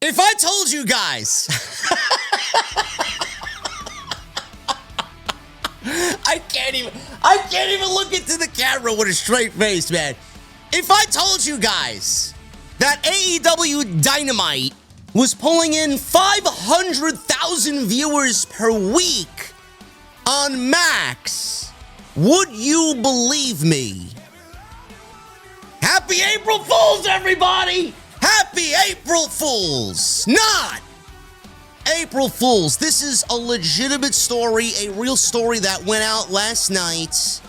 If I told you guys, I can't even look into the camera with a straight face, man. If I told you guys that AEW Dynamite was pulling in 500,000 viewers per week on Max, would you believe me? Happy April Fools, everybody! Happy April Fools! Not April Fools. This is a legitimate story, a real story that went out last night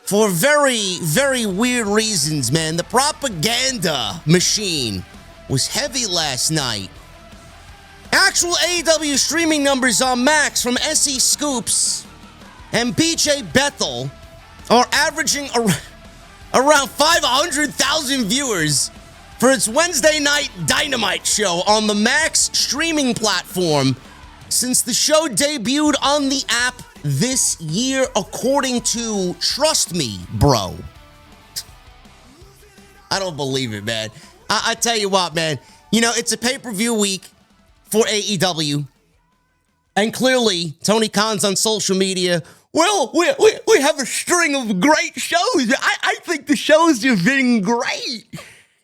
for very, very weird reasons, man. The propaganda machine was heavy last night. Actual AEW streaming numbers on Max from SE Scoops and BJ Bethel are averaging around 500,000 viewers for its Wednesday night Dynamite show on the Max streaming platform since the show debuted on the app this year, according to Trust Me, Bro. I don't believe it, man. I tell you what, man. You know, it's a pay-per-view week for AEW. And clearly, Tony Khan's on social media. Well, we have a string of great shows. I think the shows have been great.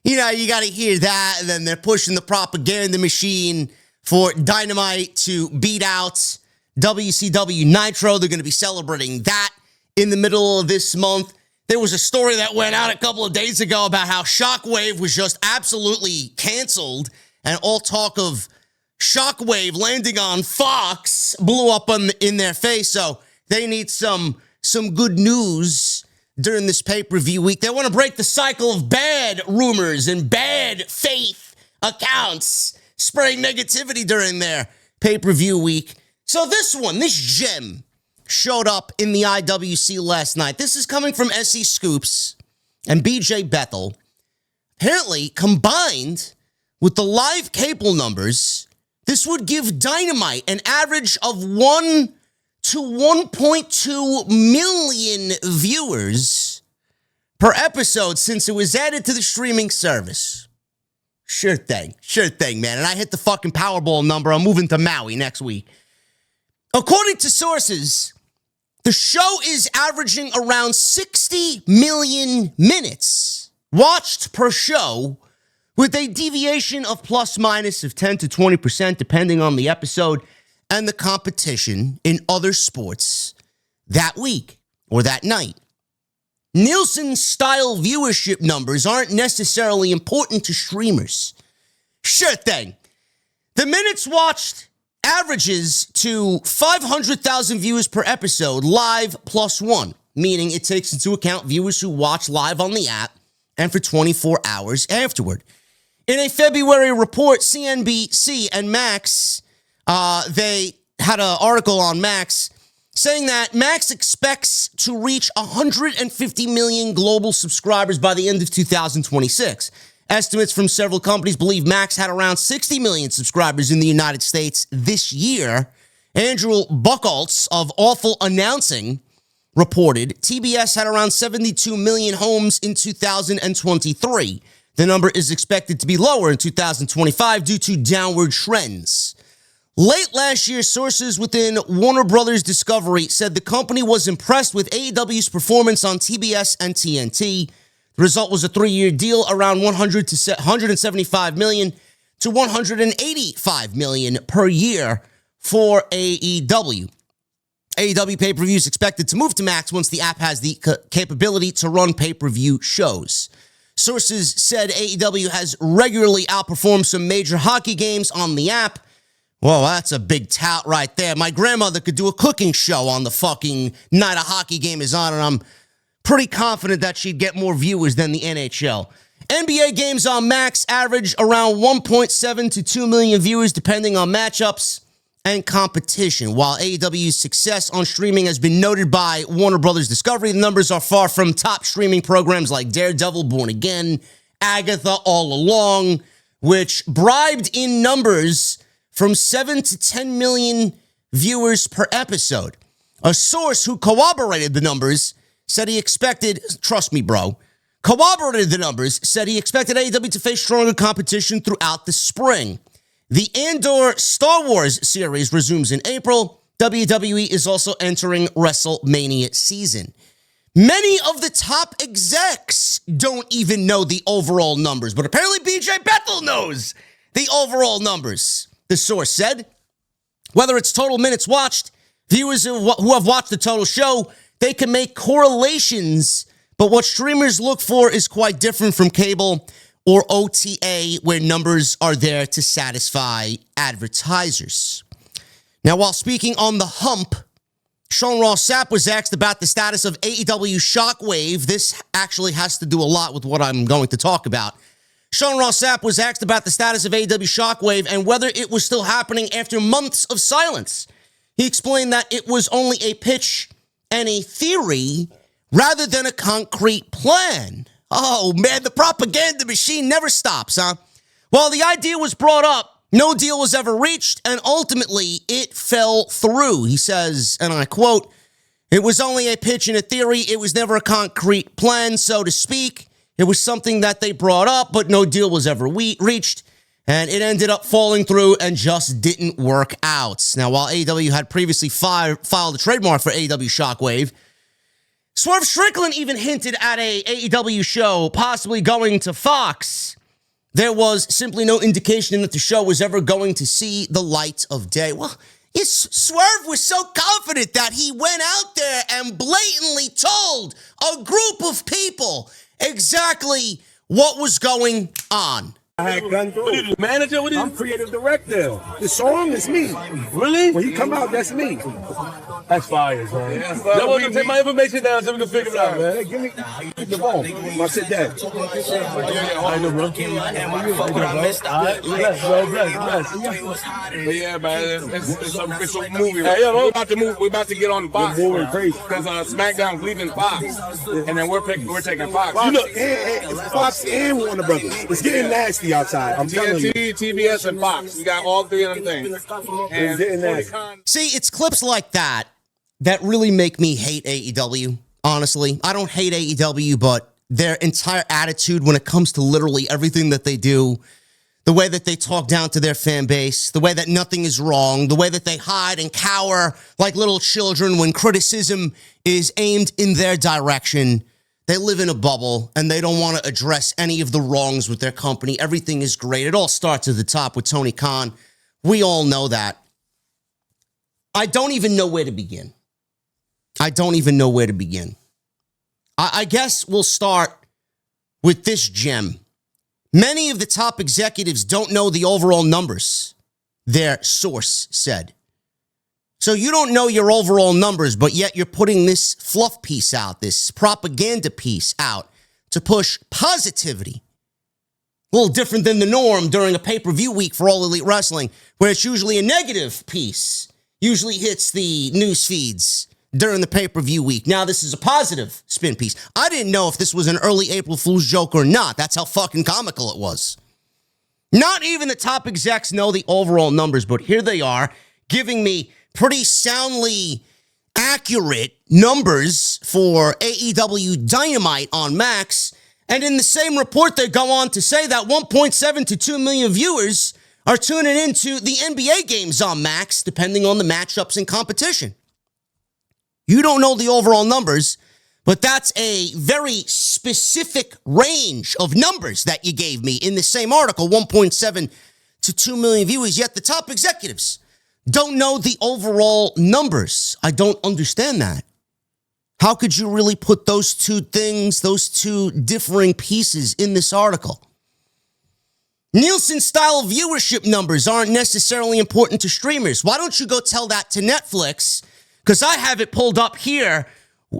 You know, you got to hear that, and then they're pushing the propaganda machine for Dynamite to beat out WCW Nitro. They're going to be celebrating that in the middle of this month. There was a story that went out a couple of days ago about how Shockwave was just absolutely canceled, and all talk of Shockwave landing on Fox blew up in their face. So they need some good news during this pay-per-view week. They want to break the cycle of bad rumors and bad faith accounts spreading negativity during their pay-per-view week. So this gem showed up in the IWC last night. This is coming from SE Scoops and BJ Bethel. Apparently, combined with the live cable numbers, this would give Dynamite an average of 1 to 1.2 million viewers per episode since it was added to the streaming service. Sure thing, man. And I hit the fucking Powerball number. I'm moving to Maui next week. According to sources, the show is averaging around 60 million minutes watched per show, with a deviation of plus minus of 10 to 20%, depending on the episode and the competition in other sports that week or that night. Nielsen-style viewership numbers aren't necessarily important to streamers. Sure thing. The minutes watched averages to 500,000 viewers per episode, live plus one, meaning it takes into account viewers who watch live on the app and for 24 hours afterward. In a February report, CNBC and Max, they had an article on Max saying that Max expects to reach 150 million global subscribers by the end of 2026. Estimates from several companies believe Max had around 60 million subscribers in the United States this year. Andrew Buchholz of Awful Announcing reported TBS had around 72 million homes in 2023. The number is expected to be lower in 2025 due to downward trends. Late last year, sources within Warner Brothers Discovery said the company was impressed with AEW's performance on TBS and TNT. The result was a 3-year deal around 175 million to 185 million per year for AEW. AEW pay-per-view is expected to move to Max once the app has the capability to run pay-per-view shows. Sources said AEW has regularly outperformed some major hockey games on the app. Well, that's a big tout right there. My grandmother could do a cooking show on the fucking night a hockey game is on, and I'm pretty confident that she'd get more viewers than the NHL. NBA games on Max average around 1.7 to 2 million viewers, depending on matchups and competition. While AEW's success on streaming has been noted by Warner Brothers Discovery, the numbers are far from top streaming programs like Daredevil, Born Again, Agatha, All Along, which bribed in numbers from 7 to 10 million viewers per episode. A source who corroborated the numbers said he expected, trust me, bro, corroborated the numbers, said he expected AEW to face stronger competition throughout the spring. The Andor Star Wars series resumes in April. WWE is also entering WrestleMania season. Many of the top execs don't even know the overall numbers, but apparently BJ Bethel knows the overall numbers. The source said, whether it's total minutes watched, viewers who have watched the total show, they can make correlations, but what streamers look for is quite different from cable or OTA, where numbers are there to satisfy advertisers. Now, while speaking on the hump, Sean Ross Sapp was asked about the status of AEW Shockwave. This actually has to do a lot with what I'm going to talk about. Sean Ross Sapp was asked about the status of AEW Shockwave and whether it was still happening after months of silence. He explained that it was only a pitch and a theory rather than a concrete plan. Oh, man, the propaganda machine never stops, huh? While the idea was brought up, no deal was ever reached, and ultimately it fell through. He says, and I quote, "It was only a pitch and a theory. It was never a concrete plan, so to speak. It was something that they brought up, but no deal was ever reached, and it ended up falling through and just didn't work out." Now, while AEW had previously filed a trademark for AEW Shockwave, Swerve Strickland even hinted at a AEW show possibly going to Fox. There was simply no indication that the show was ever going to see the light of day. Well, Swerve was so confident that he went out there and blatantly told a group of people exactly what was going on. I had gone through. What are you, manager? What are you? I'm creative director. The song is me. Really? When you come out, that's me. That's fire, man. Y'all want to take my information down so we can figure it out, man? Hey, give me the phone. I sit down. I know, bro. Bless, Yeah, man, it's an official movie. Hey, yo, we're about to move. We're about to get on Fox. We're moving crazy because SmackDown's leaving Fox, and then we're taking Fox. You look, Fox and Warner Brothers. It's getting nasty outside. I'm telling you. TNT, TBS, and Fox. We got all three of them things. It's getting nasty. See, it's clips like that really make me hate AEW, honestly. I don't hate AEW, but their entire attitude when it comes to literally everything that they do, the way that they talk down to their fan base, the way that nothing is wrong, the way that they hide and cower like little children when criticism is aimed in their direction. They live in a bubble, and they don't want to address any of the wrongs with their company. Everything is great. It all starts at the top with Tony Khan. We all know that. I don't even know where to begin. I guess we'll start with this gem. Many of the top executives don't know the overall numbers, their source said. So you don't know your overall numbers, but yet you're putting this fluff piece out, this propaganda piece out to push positivity. A little different than the norm during a pay-per-view week for All Elite Wrestling, where it's usually a negative piece, usually hits the news feeds during the pay-per-view week. Now this is a positive spin piece. I didn't know if this was an early April Fool's joke or not. That's how fucking comical it was. Not even the top execs know the overall numbers, but here they are giving me pretty soundly accurate numbers for AEW Dynamite on Max. And in the same report, they go on to say that 1.7 to 2 million viewers are tuning into the NBA games on Max, depending on the matchups and competition. You don't know the overall numbers, but that's a very specific range of numbers that you gave me in the same article, 1.7 to 2 million viewers, yet the top executives don't know the overall numbers. I don't understand that. How could you really put those two things, those two differing pieces in this article? Nielsen-style viewership numbers aren't necessarily important to streamers. Why don't you go tell that to Netflix? Because I have it pulled up here.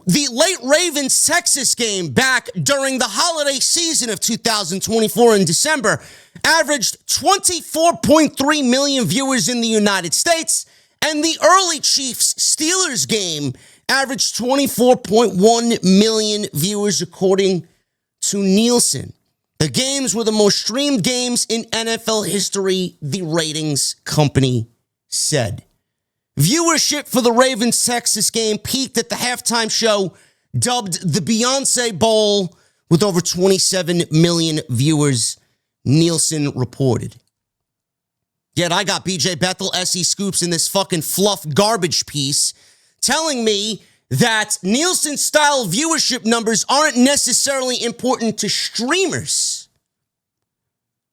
The late Ravens-Texas game back during the holiday season of 2024 in December averaged 24.3 million viewers in the United States, and the early Chiefs-Steelers game averaged 24.1 million viewers, according to Nielsen. The games were the most streamed games in NFL history, the ratings company said. Viewership for the Ravens-Texas game peaked at the halftime show, dubbed the Beyonce Bowl, with over 27 million viewers, Nielsen reported. Yet I got BJ Bethel, SE Scoops in this fucking fluff garbage piece telling me that Nielsen-style viewership numbers aren't necessarily important to streamers.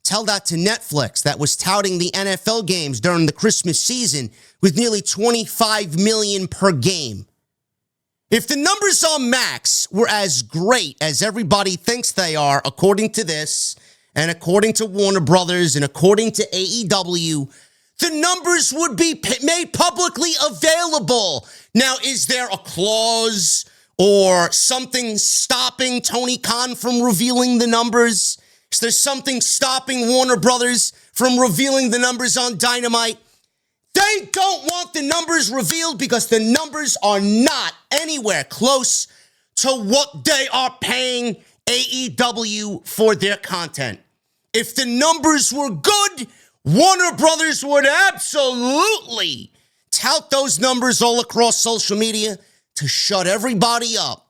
Tell that to Netflix that was touting the NFL games during the Christmas season with nearly 25 million per game. If the numbers on Max were as great as everybody thinks they are, according to this, and according to Warner Brothers, and according to AEW, the numbers would be made publicly available. Now, is there a clause or something stopping Tony Khan from revealing the numbers? Is there something stopping Warner Brothers from revealing the numbers on Dynamite? They don't want the numbers revealed because the numbers are not anywhere close to what they are paying AEW for their content. If the numbers were good, Warner Brothers would absolutely tout those numbers all across social media to shut everybody up.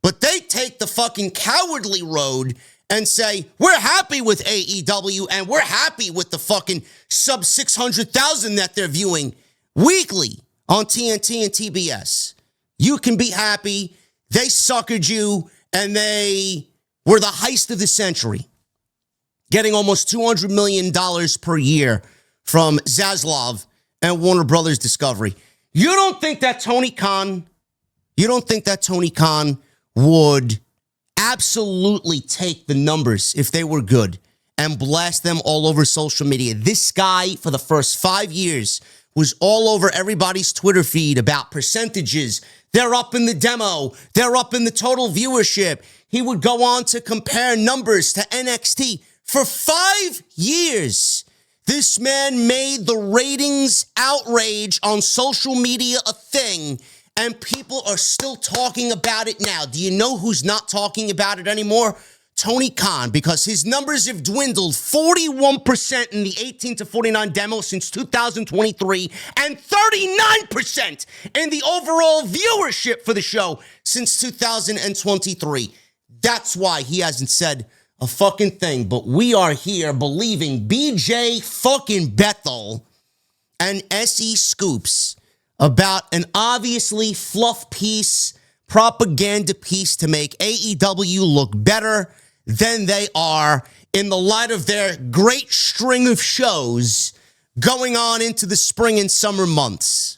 But they take the fucking cowardly road and say, we're happy with AEW and we're happy with the fucking sub 600,000 that they're viewing weekly on TNT and TBS. You can be happy. They suckered you and they were the heist of the century, getting almost $200 million per year from Zaslav and Warner Brothers Discovery. You don't think that Tony Khan would absolutely take the numbers if they were good and blast them all over social media? This guy, for the first 5 years, was all over everybody's Twitter feed about percentages. They're up in the demo. They're up in the total viewership. He would go on to compare numbers to NXT. For 5 years, this man made the ratings outrage on social media a thing, and people are still talking about it now. Do you know who's not talking about it anymore? Tony Khan, because his numbers have dwindled 41% in the 18 to 49 demo since 2023 and 39% in the overall viewership for the show since 2023. That's why he hasn't said a fucking thing, but we are here believing BJ fucking Bethel and SE Scoops about an obviously fluff piece, propaganda piece to make AEW look better than they are in the light of their great string of shows going on into the spring and summer months.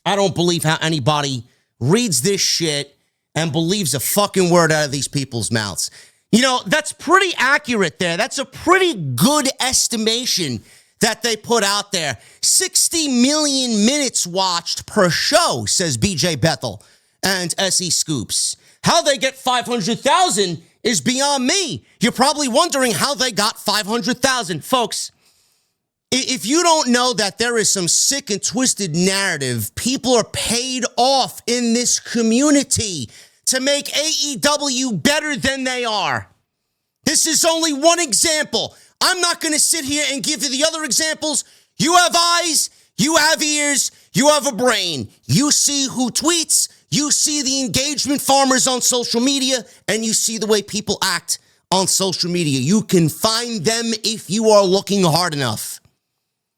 I don't believe how anybody reads this shit and believes a fucking word out of these people's mouths. You know, that's pretty accurate there. That's a pretty good estimation that they put out there. 60 million minutes watched per show, says BJ Bethel and SE Scoops. How they get 500,000 is beyond me. You're probably wondering how they got 500,000. Folks, if you don't know that there is some sick and twisted narrative, people are paid off in this community to make AEW better than they are. This is only one example. I'm not going to sit here and give you the other examples. You have eyes, you have ears, you have a brain. You see who tweets, you see the engagement farmers on social media, and you see the way people act on social media. You can find them if you are looking hard enough.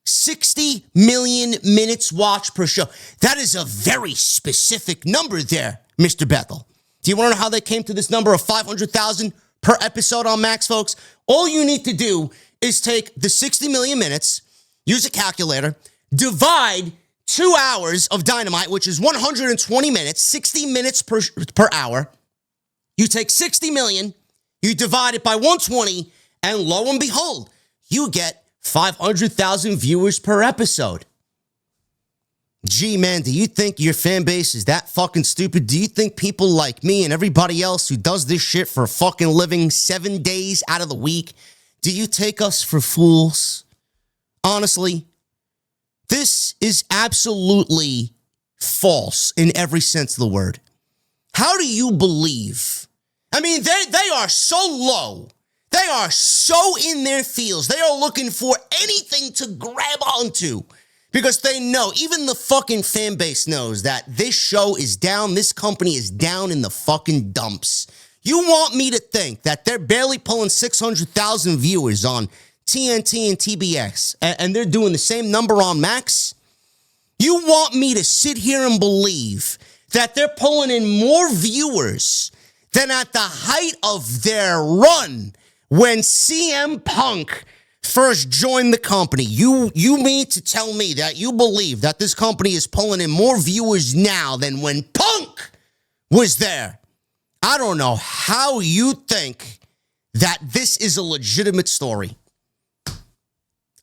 60 million minutes watched per show. That is a very specific number there, Mr. Bethel. Do you want to know how they came to this number of 500,000 per episode on Max, folks? All you need to do is take the 60 million minutes, use a calculator, divide 2 hours of Dynamite, which is 120 minutes, 60 minutes per hour. You take 60 million, you divide it by 120, and lo and behold, you get 500,000 viewers per episode. Gee, man, do you think your fan base is that fucking stupid? Do you think people like me and everybody else who does this shit for a fucking living 7 days out of the week, do you take us for fools? Honestly, this is absolutely false in every sense of the word. How do you believe? I mean, they are so low. They are so in their feels. They are looking for anything to grab onto. Because they know, even the fucking fan base knows that this show is down, this company is down in the fucking dumps. You want me to think that they're barely pulling 600,000 viewers on TNT and TBS, and they're doing the same number on Max, you want me to sit here and believe that they're pulling in more viewers than at the height of their run when CM Punk first joined the company? You mean to tell me that you believe that this company is pulling in more viewers now than when Punk was there? I don't know how you think that this is a legitimate story.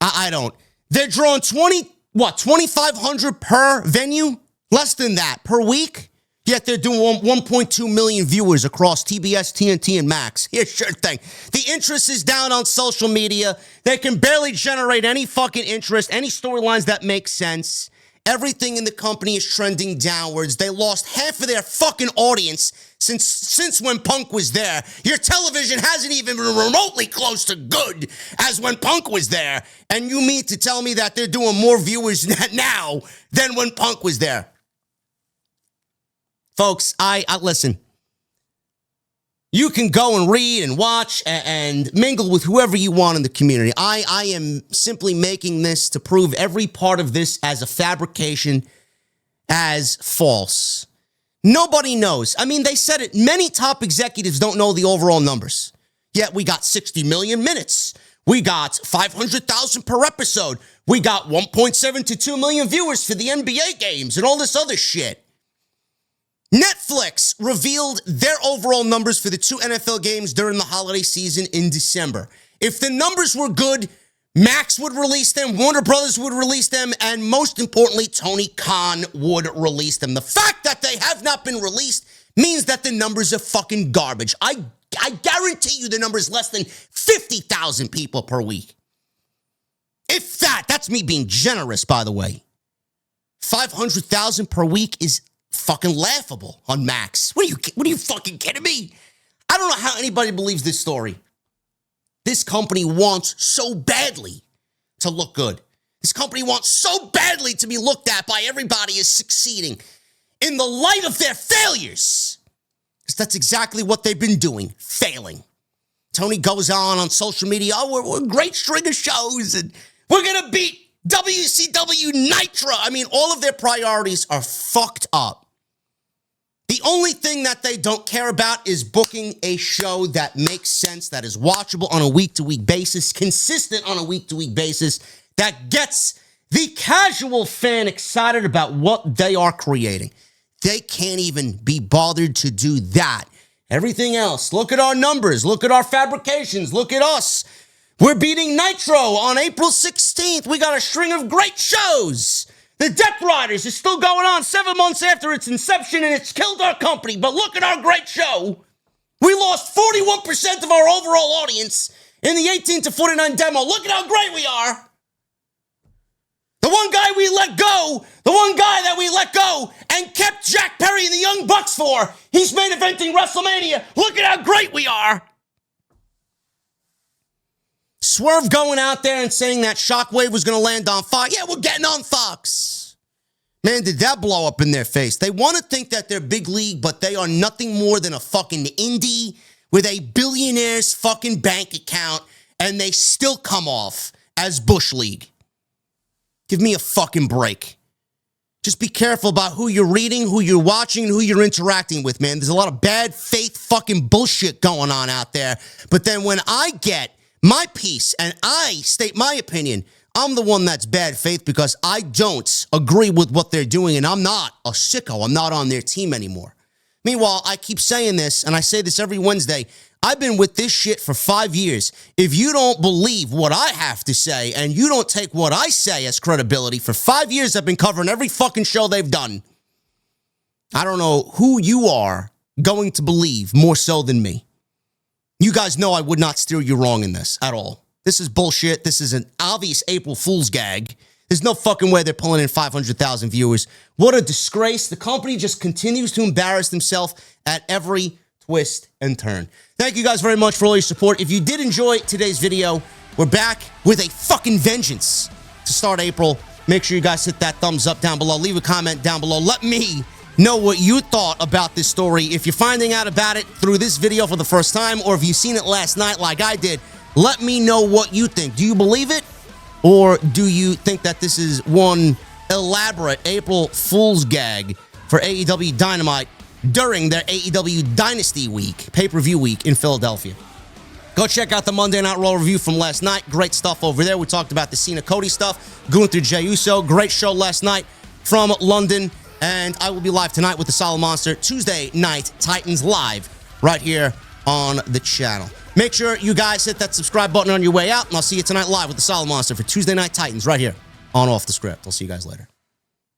I don't. They're drawing 2,500 per venue? Less than that per week? Yet they're doing 1.2 million viewers across TBS, TNT, and Max. Here's sure thing. The interest is down on social media. They can barely generate any fucking interest, any storylines that make sense. Everything in the company is trending downwards. They lost half of their fucking audience since when Punk was there. Your television hasn't even been remotely close to good as when Punk was there. And you mean to tell me that they're doing more viewers now than when Punk was there? Folks, I listen. You can go and read and watch and mingle with whoever you want in the community. I am simply making this to prove every part of this as a fabrication, as false. Nobody knows. I mean, they said it. Many top executives don't know the overall numbers. Yet we got 60 million minutes. We got 500,000 per episode. We got 1.7 to 2 million viewers for the NBA games and all this other shit. Netflix revealed their overall numbers for the 2 NFL games during the holiday season in December. If the numbers were good, Max would release them, Warner Brothers would release them, and most importantly, Tony Khan would release them. The fact that they have not been released means that the numbers are fucking garbage. I guarantee you the number is less than 50,000 people per week. If that's me being generous, by the way. 500,000 per week is fucking laughable on Max. What are you fucking kidding me? I don't know how anybody believes this story. This company wants so badly to look good. This company wants so badly to be looked at by everybody as succeeding in the light of their failures. Because that's exactly what they've been doing, failing. Tony goes on social media, we're a great string of shows, and we're going to beat WCW Nitro. I mean, all of their priorities are fucked up. The only thing that they don't care about is booking a show that makes sense, that is watchable on a week-to-week basis, consistent on a week-to-week basis, that gets the casual fan excited about what they are creating. They can't even be bothered to do that. Everything else, look at our numbers, look at our fabrications, look at us. We're beating Nitro on April 16th. We got a string of great shows. The Death Riders is still going on 7 months after its inception, and it's killed our company. But look at our great show. We lost 41% of our overall audience in the 18 to 49 demo. Look at how great we are. The one guy we let go, the one guy that we let go and kept Jack Perry and the Young Bucks for, he's main eventing WrestleMania. Look at how great we are. Swerve going out there and saying that Shockwave was going to land on Fox. Yeah, we're getting on Fox. Man, did that blow up in their face. They want to think that they're big league, but they are nothing more than a fucking indie with a billionaire's fucking bank account, and they still come off as Bush League. Give me a fucking break. Just be careful about who you're reading, who you're watching, who you're interacting with, man. There's a lot of bad faith fucking bullshit going on out there. But then when I get my piece and I state my opinion, I'm the one that's bad faith because I don't agree with what they're doing, and I'm not a sicko. I'm not on their team anymore. Meanwhile, I keep saying this, and I say this every Wednesday. I've been with this shit for 5 years. If you don't believe what I have to say and you don't take what I say as credibility, for 5 years I've been covering every fucking show they've done. I don't know who you are going to believe more so than me. You guys know I would not steer you wrong in this at all. This is bullshit. This is an obvious April Fool's gag. There's no fucking way they're pulling in 500,000 viewers. What a disgrace. The company just continues to embarrass themselves at every twist and turn. Thank you guys very much for all your support. If you did enjoy today's video, we're back with a fucking vengeance to start April. Make sure you guys hit that thumbs up down below. Leave a comment down below. Let me know what you thought about this story. If you're finding out about it through this video for the first time, or if you've seen it last night like I did, Let me know what you think. Do you believe it? Or do you think that this is one elaborate April Fool's gag for AEW Dynamite during their AEW Dynasty Week, pay-per-view week in Philadelphia? Go check out the Monday Night Raw review from last night. Great stuff over there. We talked about the Cena-Cody stuff, going through Jey Uso. Great show last night from London. And I will be live tonight with the Solid Monster, Tuesday Night Titans live right here on the channel. Make sure you guys hit that subscribe button on your way out, and I'll see you tonight live with the Solid Monster for Tuesday Night Titans right here on Off the Script. I'll see you guys later.